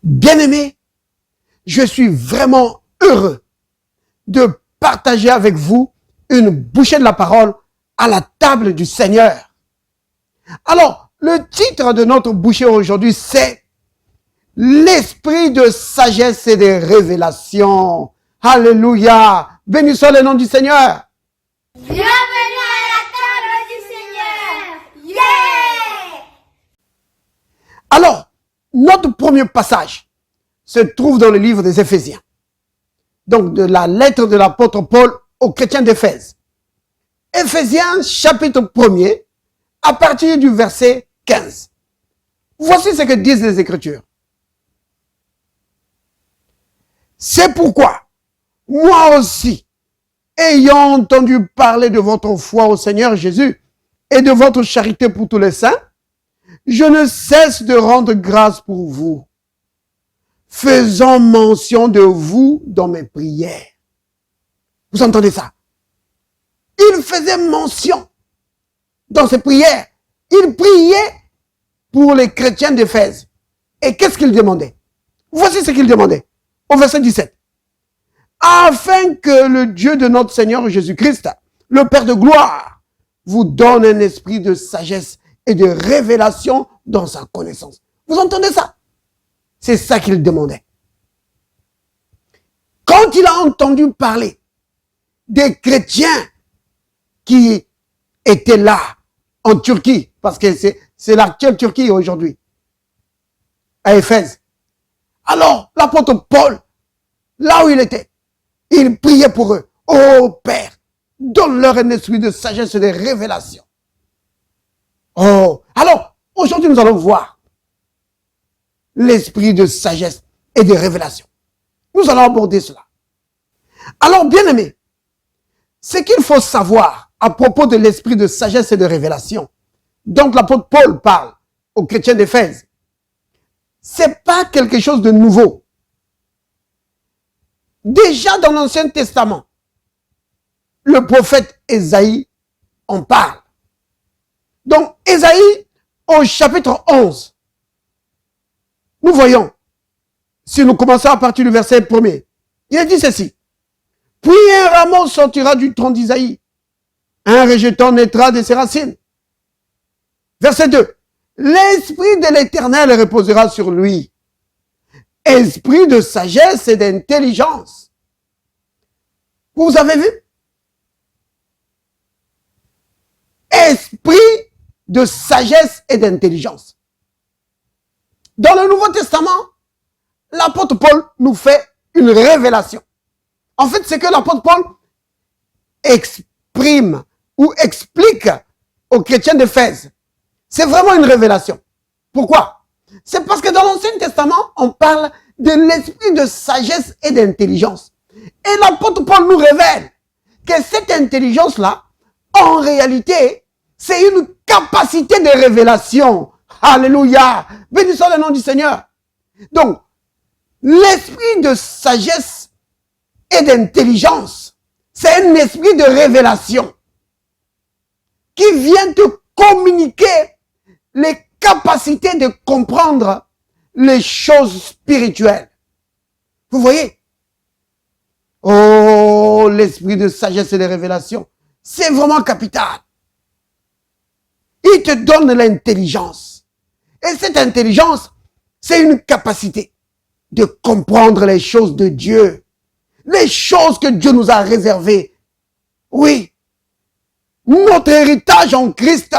Bien-aimés, je suis vraiment heureux de partager avec vous une bouchée de la parole à la table du Seigneur. Alors, le titre de notre bouchée aujourd'hui, c'est « L'esprit de sagesse et de révélation ». Alléluia. Béni soit le nom du Seigneur. Bienvenue à la table du Seigneur. Yeah! Alors, notre premier passage se trouve dans le livre des Éphésiens. Donc, de la lettre de l'apôtre Paul aux chrétiens d'Éphèse. Éphésiens, chapitre 1er, à partir du verset 15. Voici ce que disent les Écritures. C'est pourquoi, moi aussi, ayant entendu parler de votre foi au Seigneur Jésus et de votre charité pour tous les saints, je ne cesse de rendre grâce pour vous, faisant mention de vous dans mes prières. Vous entendez ça? Il faisait mention dans ses prières. Il priait pour les chrétiens d'Éphèse. Et qu'est-ce qu'il demandait? Voici ce qu'il demandait. Au verset 17. Afin que le Dieu de notre Seigneur Jésus-Christ, le Père de gloire, vous donne un esprit de sagesse et de révélation dans sa connaissance. Vous entendez ça? C'est ça qu'il demandait. Quand il a entendu parler des chrétiens qui étaient là en Turquie, parce que c'est l'actuelle Turquie aujourd'hui, à Éphèse. Alors, l'apôtre Paul, là où il était, il priait pour eux. Oh Père, donne-leur un esprit de sagesse et de révélation. Oh, alors, aujourd'hui nous allons voir l'esprit de sagesse et de révélation. Nous allons aborder cela. Alors, bien aimés, ce qu'il faut savoir à propos de l'esprit de sagesse et de révélation, donc l'apôtre Paul parle aux chrétiens d'Éphèse, c'est pas quelque chose de nouveau. Déjà dans l'Ancien Testament, le prophète Ésaïe en parle. Donc, Ésaïe, au chapitre 11, nous voyons, si nous commençons à partir du verset 1er, il a dit ceci. Puis un rameau sortira du tronc d'Isaïe, un rejeton naîtra de ses racines. Verset 2. L'esprit de l'Éternel reposera sur lui. Esprit de sagesse et d'intelligence. Vous avez vu? Esprit de sagesse et d'intelligence. Dans le Nouveau Testament, l'apôtre Paul nous fait une révélation. En fait, c'est que l'apôtre Paul exprime ou explique aux chrétiens d'Éphèse. C'est vraiment une révélation. Pourquoi? C'est parce que dans l'Ancien Testament, on parle de l'esprit de sagesse et d'intelligence. Et l'apôtre Paul nous révèle que cette intelligence-là, en réalité, c'est une capacité de révélation. Alléluia. Béni soit le nom du Seigneur. Donc, l'esprit de sagesse et d'intelligence, c'est un esprit de révélation qui vient te communiquer les capacités de comprendre les choses spirituelles. Vous voyez? Oh, l'esprit de sagesse et de révélation, c'est vraiment capital. Il te donne l'intelligence. Et cette intelligence, c'est une capacité de comprendre les choses de Dieu. Les choses que Dieu nous a réservées. Oui. Notre héritage en Christ.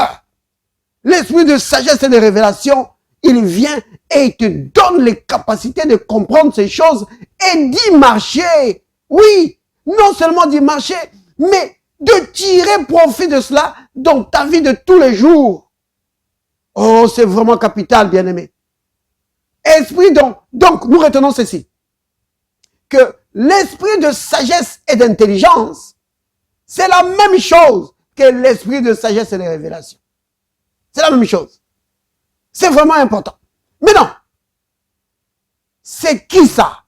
L'esprit de sagesse et de révélation, il vient et il te donne les capacités de comprendre ces choses et d'y marcher. Oui, non seulement d'y marcher, mais de tirer profit de cela dans ta vie de tous les jours. Oh, c'est vraiment capital, bien-aimé. Esprit donc, nous retenons ceci. Que l'esprit de sagesse et d'intelligence, c'est la même chose que l'esprit de sagesse et de révélation. C'est la même chose. C'est vraiment important. Mais non. C'est qui ça?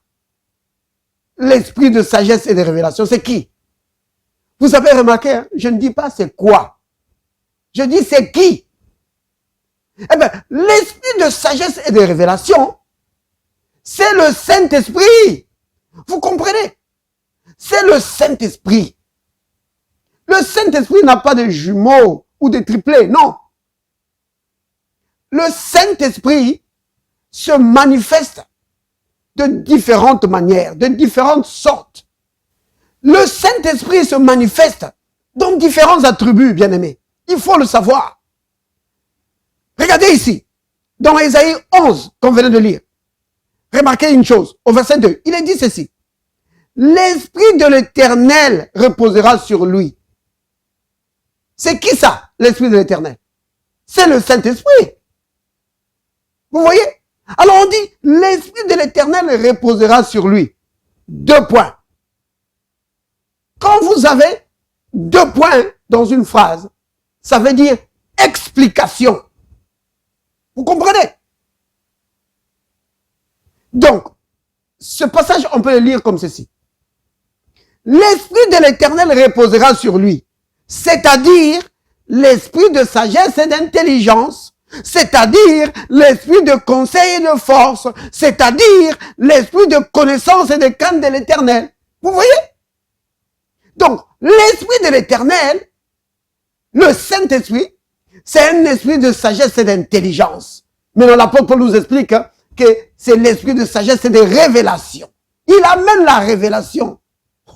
L'esprit de sagesse et de révélation, c'est qui? Vous avez remarqué, hein? Je ne dis pas c'est quoi. Je dis c'est qui? Eh bien, l'esprit de sagesse et de révélation, le Saint-Esprit. Vous comprenez? C'est le Saint-Esprit. Le Saint-Esprit n'a pas de jumeaux ou de triplés, non. Le Saint-Esprit se manifeste de différentes manières, de différentes sortes. Le Saint-Esprit se manifeste dans différents attributs, bien-aimés. Il faut le savoir. Regardez ici, dans Ésaïe 11, qu'on venait de lire. Remarquez une chose, au verset 2, il est dit ceci. L'Esprit de l'Éternel reposera sur lui. C'est qui ça, l'Esprit de l'Éternel? C'est le Saint-Esprit. Vous voyez? Alors on dit, l'Esprit de l'Éternel reposera sur lui. 2 points. Quand vous avez 2 points dans une phrase, ça veut dire explication. Vous comprenez? Donc, ce passage, on peut le lire comme ceci. L'Esprit de l'Éternel reposera sur lui, c'est-à-dire l'esprit de sagesse et d'intelligence, c'est-à-dire l'esprit de conseil et de force, c'est-à-dire l'esprit de connaissance et de crainte de l'Éternel. Vous voyez? Donc, l'Esprit de l'Éternel, le Saint-Esprit, c'est un esprit de sagesse et d'intelligence. Mais l'apôtre Paul nous explique que c'est l'esprit de sagesse et de révélation. Il amène la révélation.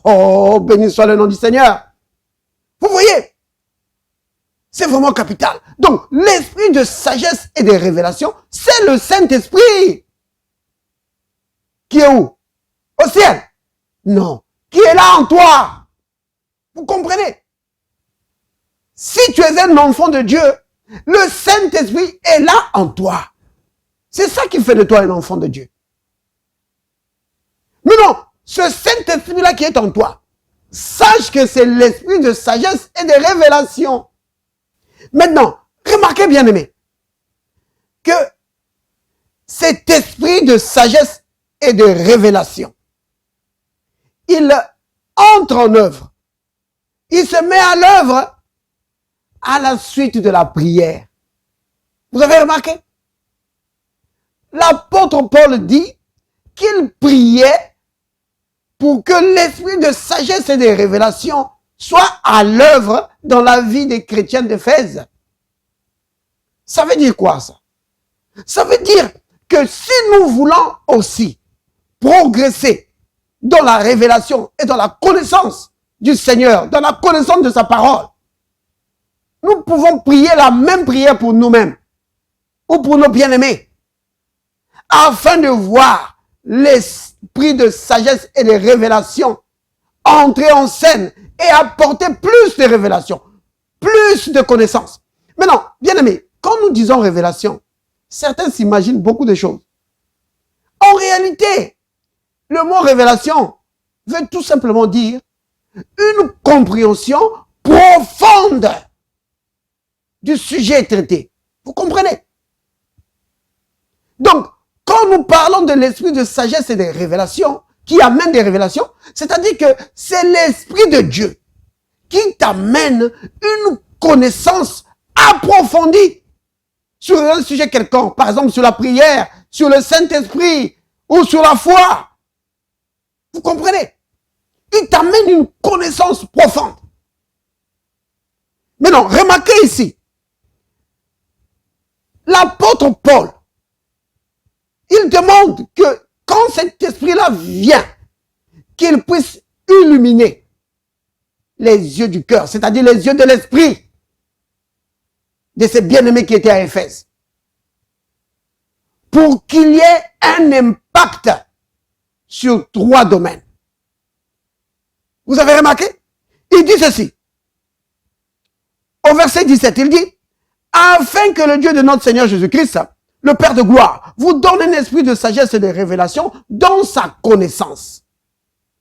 Oh, béni soit le nom du Seigneur. Vous voyez? C'est vraiment capital. Donc, l'esprit de sagesse et de révélation, c'est le Saint-Esprit. Qui est où? Au ciel? Non. Qui est là en toi? Vous comprenez? Si tu es un enfant de Dieu, le Saint-Esprit est là en toi. C'est ça qui fait de toi un enfant de Dieu. Mais non, ce Saint-Esprit-là qui est en toi, sache que c'est l'esprit de sagesse et de révélation. Maintenant, remarquez bien aimé, que cet esprit de sagesse et de révélation, il entre en œuvre. Il se met à l'œuvre à la suite de la prière. Vous avez remarqué? L'apôtre Paul dit qu'il priait pour que l'esprit de sagesse et de révélation soit à l'œuvre dans la vie des chrétiens d'Éphèse. Ça veut dire quoi ça? Ça veut dire que si nous voulons aussi progresser dans la révélation et dans la connaissance du Seigneur, dans la connaissance de sa parole, nous pouvons prier la même prière pour nous-mêmes ou pour nos bien-aimés, afin de voir l'esprit de sagesse et de révélation entrer en scène et apporter plus de révélations, plus de connaissances. Maintenant, bien-aimés, quand nous disons révélation, certains s'imaginent beaucoup de choses. En réalité, le mot révélation veut tout simplement dire une compréhension profonde du sujet traité. Vous comprenez? Donc, quand nous parlons de l'esprit de sagesse et de révélation, qui amène des révélations, c'est-à-dire que c'est l'Esprit de Dieu qui t'amène une connaissance approfondie sur un sujet quelconque, par exemple sur la prière, sur le Saint-Esprit ou sur la foi. Vous comprenez? Il t'amène une connaissance profonde. Maintenant, remarquez ici, l'apôtre Paul, il demande que quand cet esprit-là vient, qu'il puisse illuminer les yeux du cœur, c'est-à-dire les yeux de l'esprit de ces bien-aimés qui étaient à Éphèse, pour qu'il y ait un impact sur 3 domaines. Vous avez remarqué? Il dit ceci. Au verset 17, il dit, afin que le Dieu de notre Seigneur Jésus-Christ, le Père de gloire, vous donne un esprit de sagesse et de révélation dans sa connaissance.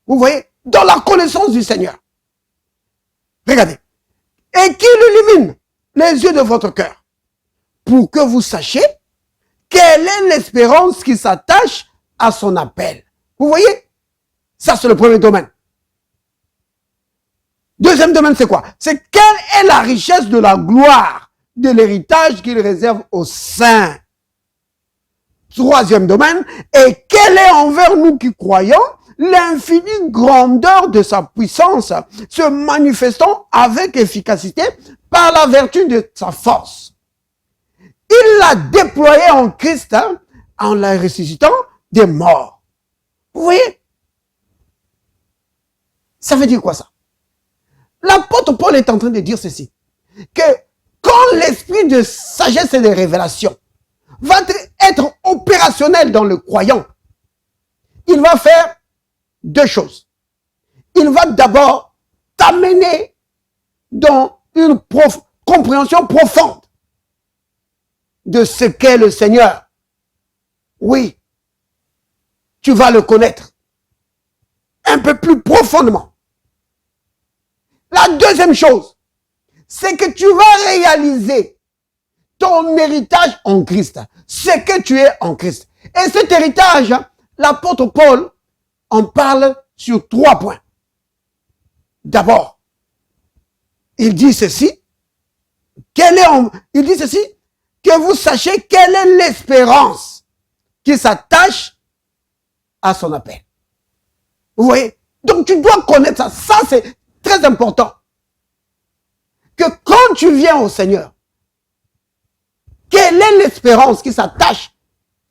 Vous voyez? Dans la connaissance du Seigneur. Regardez. Et qu'il illumine les yeux de votre cœur, pour que vous sachiez quelle est l'espérance qui s'attache à son appel. Vous voyez? Ça, c'est le premier domaine. Deuxième domaine, c'est quoi? C'est quelle est la richesse de la gloire de l'héritage qu'il réserve aux saints. troisième domaine, et quelle est envers nous qui croyons l'infinie grandeur de sa puissance, se manifestant avec efficacité par la vertu de sa force. Il l'a déployé en Christ, en la ressuscitant des morts. Vous voyez? Ça veut dire quoi ça? L'apôtre Paul est en train de dire ceci, que quand l'esprit de sagesse et de révélation va être opérationnel dans le croyant, il va faire deux choses. Il va d'abord t'amener dans une compréhension profonde de ce qu'est le Seigneur. Oui, tu vas le connaître un peu plus profondément. La deuxième chose, c'est que tu vas réaliser ton héritage en Christ, ce que tu es en Christ. Et cet héritage, l'apôtre Paul en parle sur 3 points. D'abord, il dit ceci, il dit ceci, que vous sachiez quelle est l'espérance qui s'attache à son appel. Vous voyez? Donc tu dois connaître ça. Ça, c'est très important. Que quand tu viens au Seigneur, quelle est l'espérance qui s'attache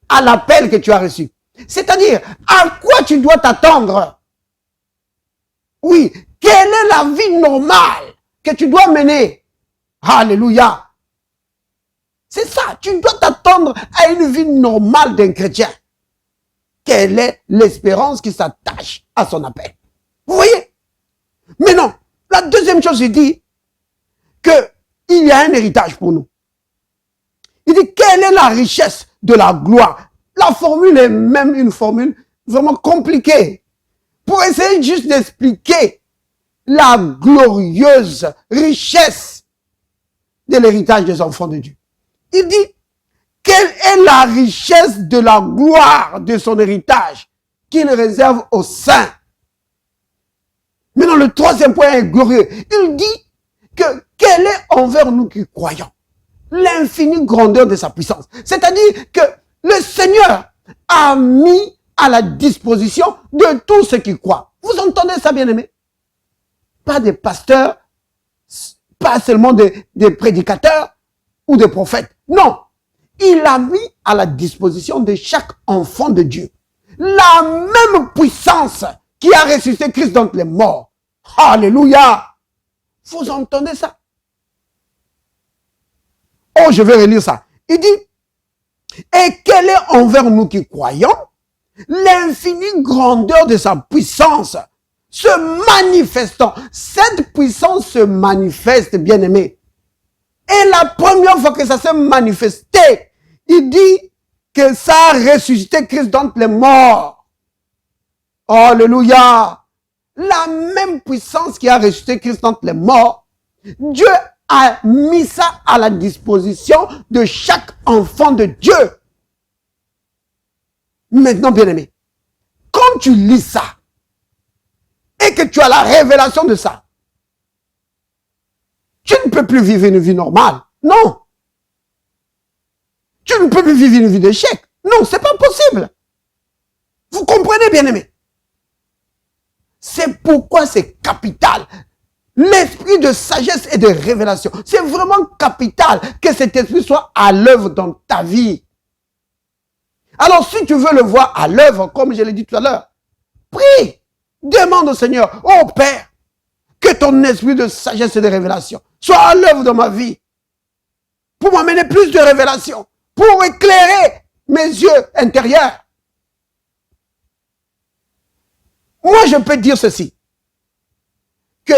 à l'appel que tu as reçu? C'est-à-dire, à quoi tu dois t'attendre? Oui, quelle est la vie normale que tu dois mener? Alléluia. C'est ça, tu dois t'attendre à une vie normale d'un chrétien. Quelle est l'espérance qui s'attache à son appel? Vous voyez? Mais non, la deuxième chose, il dit qu'il y a un héritage pour nous. Il dit, quelle est la richesse de la gloire? La formule est même une formule vraiment compliquée. Pour essayer juste d'expliquer la glorieuse richesse de l'héritage des enfants de Dieu. Il dit, quelle est la richesse de la gloire de son héritage qu'il réserve aux saints? Maintenant, le troisième point est glorieux. Il dit que quelle est envers nous qui croyons l'infinie grandeur de sa puissance. C'est-à-dire que le Seigneur a mis à la disposition de tous ceux qui croient. Vous entendez ça, bien-aimés? Pas des pasteurs, pas seulement des prédicateurs ou des prophètes. Non. Il a mis à la disposition de chaque enfant de Dieu la même puissance qui a ressuscité Christ d'entre les morts. Alléluia. Vous entendez ça? Oh, je vais relire ça. Il dit, et quelle est envers nous qui croyons l'infinie grandeur de sa puissance se manifestant. Cette puissance se manifeste, bien aimé. Et la première fois que ça s'est manifesté, il dit que ça a ressuscité Christ d'entre les morts. Alléluia. La même puissance qui a ressuscité Christ d'entre les morts, Dieu a mis ça à la disposition de chaque enfant de Dieu. Maintenant, bien-aimé, quand tu lis ça, et que tu as la révélation de ça, tu ne peux plus vivre une vie normale. Non. Tu ne peux plus vivre une vie d'échec. Non, c'est pas possible. Vous comprenez, bien-aimé? C'est pourquoi c'est capital. L'esprit de sagesse et de révélation. C'est vraiment capital que cet esprit soit à l'œuvre dans ta vie. Alors, si tu veux le voir à l'œuvre, comme je l'ai dit tout à l'heure, prie. Demande au Seigneur, oh Père, que ton esprit de sagesse et de révélation soit à l'œuvre dans ma vie. Pour m'amener plus de révélation. Pour éclairer mes yeux intérieurs. Moi, je peux dire ceci. Que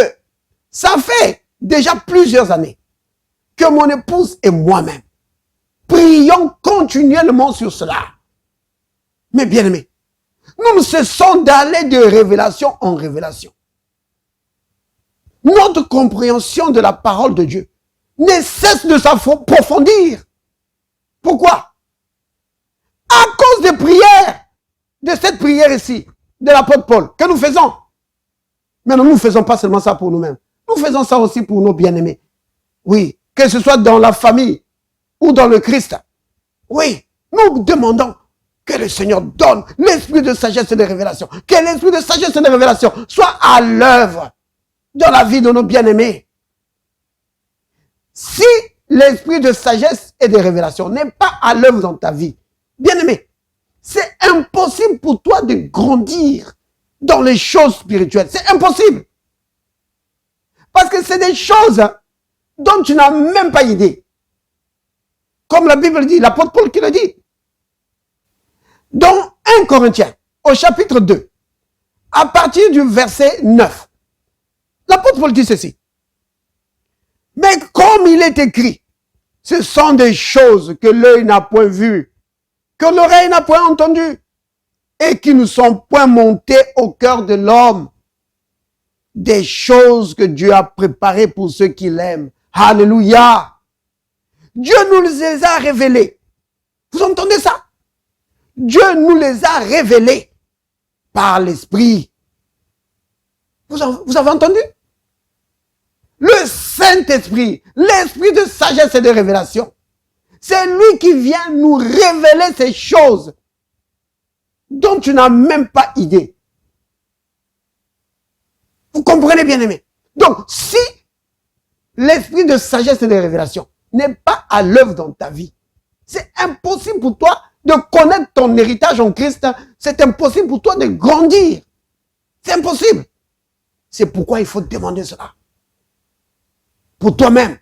ça fait déjà plusieurs années que mon épouse et moi-même prions continuellement sur cela. Mais bien aimé, nous ne cessons d'aller de révélation en révélation. Notre compréhension de la parole de Dieu ne cesse de s'approfondir. Pourquoi? À cause des prières, de cette prière ici, de l'apôtre Paul, que nous faisons. Mais nous ne faisons pas seulement ça pour nous-mêmes. Nous faisons ça aussi pour nos bien-aimés. Oui, que ce soit dans la famille ou dans le Christ. Oui, nous demandons, Que le Seigneur donne l'esprit de sagesse et de révélation. Que l'esprit de sagesse et de révélation soit à l'œuvre dans la vie de nos bien-aimés. Si l'esprit de sagesse et de révélation n'est pas à l'œuvre dans ta vie, bien-aimé, c'est impossible pour toi de grandir dans les choses spirituelles. C'est impossible. Parce que c'est des choses dont tu n'as même pas idée. Comme la Bible dit, l'apôtre Paul qui le dit. Dans 1 Corinthiens, au chapitre 2, à partir du verset 9, l'apôtre Paul dit ceci. Mais comme il est écrit, ce sont des choses que l'œil n'a point vues, que l'oreille n'a point entendues, et qui ne sont point montées au cœur de l'homme. Des choses que Dieu a préparées pour ceux qui l'aiment. Alléluia. Dieu nous les a révélées. Vous entendez ça? Dieu nous les a révélées par l'Esprit. Vous avez entendu? Le Saint-Esprit, l'Esprit de sagesse et de révélation, c'est lui qui vient nous révéler ces choses dont tu n'as même pas idée. Vous comprenez, bien aimé? Donc, si l'Esprit de sagesse et de révélation n'est pas à l'œuvre dans ta vie, c'est impossible pour toi de connaître ton héritage en Christ. C'est impossible pour toi de grandir. C'est impossible. C'est pourquoi il faut te demander cela. Pour toi-même.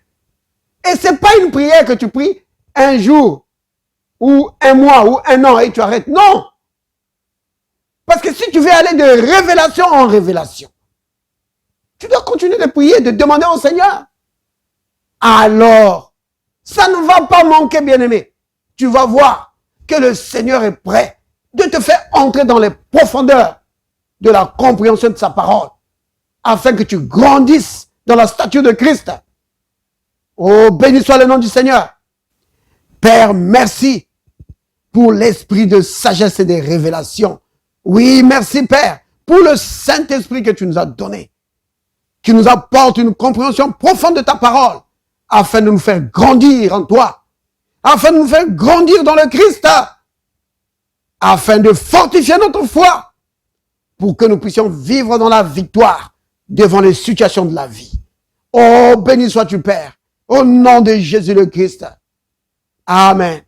Et c'est pas une prière que tu pries un jour, ou un mois, ou un an, et tu arrêtes. Non. Parce que si tu veux aller de révélation en révélation, tu dois continuer de prier, de demander au Seigneur. Alors, ça ne va pas manquer, bien-aimé. Tu vas voir que le Seigneur est prêt de te faire entrer dans les profondeurs de la compréhension de sa parole, afin que tu grandisses dans la stature de Christ. Oh, béni soit le nom du Seigneur. Père, merci pour l'esprit de sagesse et de révélation. Oui, merci Père, pour le Saint-Esprit que tu nous as donné, qui nous apporte une compréhension profonde de ta parole, afin de nous faire grandir en toi, afin de nous faire grandir dans le Christ, afin de fortifier notre foi, pour que nous puissions vivre dans la victoire devant les situations de la vie. Oh, béni sois-tu, Père, au nom de Jésus le Christ. Amen.